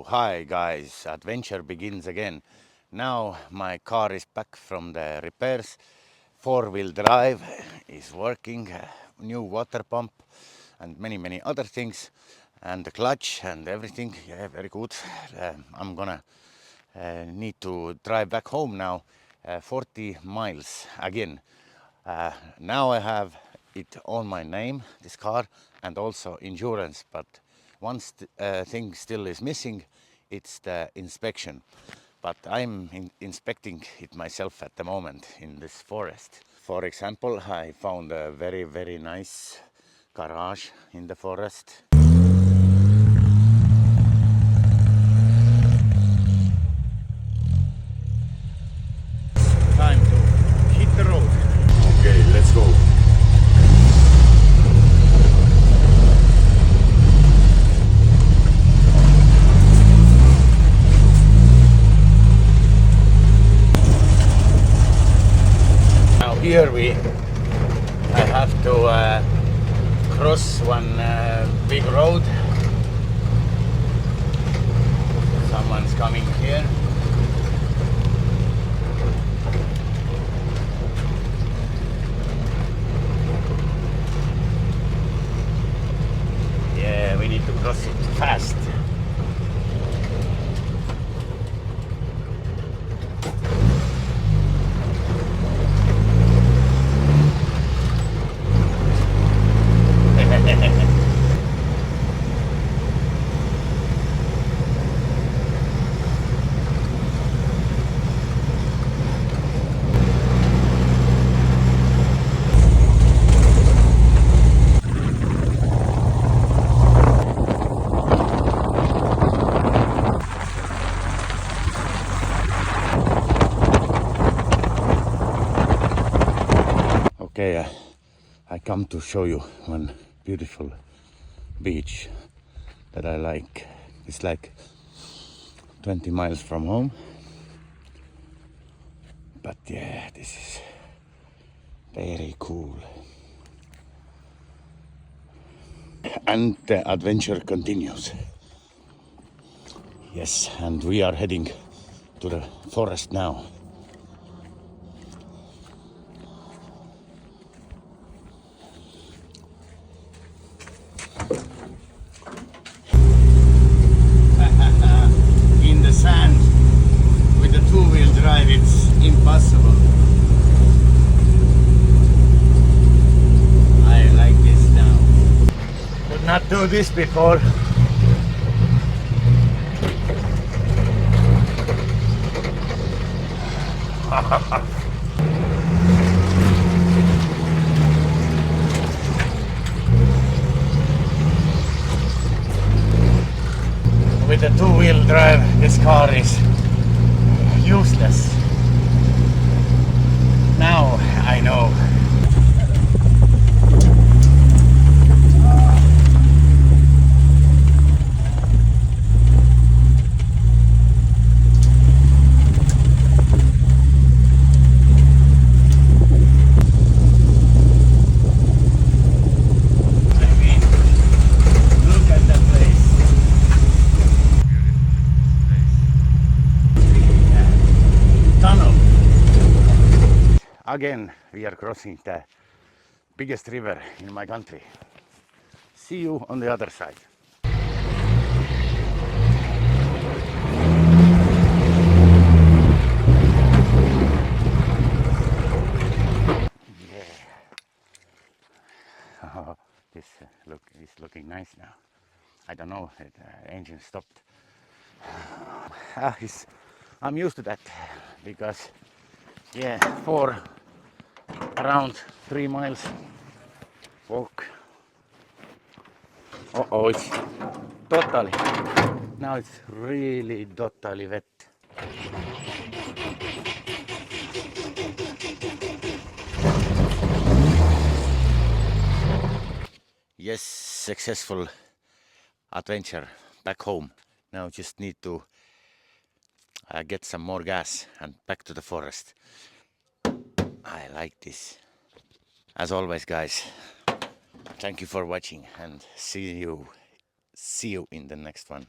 Hi guys, adventure begins again. Now my car is back from the repairs. Four-wheel drive is working, new water pump and many other things, and the clutch and everything. Yeah, very good. I'm gonna need to drive back home now, 40 miles again. Now I have it on my name, this car, and also insurance, but one thing still is missing. It's the inspection, but I'm inspecting it myself at the moment in this forest. For example, I found a very nice garage in the forest. Time to hit the road. Okay, let's go. Here I have to cross one big road. Someone's coming here. Yeah, we need to cross it fast. Okay, I come to show you one beautiful beach that I like. It's like 20 miles from home, but yeah, this is very cool. And the adventure continues. Yes, and we are heading to the forest now. In the sand with the two-wheel drive, it's impossible. I like this now. Could not do this before. With the two-wheel drive, this car is useless. Now I know. Again, we are crossing the biggest river in my country. See you on the other side. Yeah. Oh, this look is looking nice now. I don't know, the engine stopped. I'm used to that because, yeah, for around 3 miles walk. Oh, it's totally, now it's really totally wet. Yes, successful adventure back home. Now just need to get some more gas and back to the forest. I like this. As always, guys, thank you for watching and see you in the next one.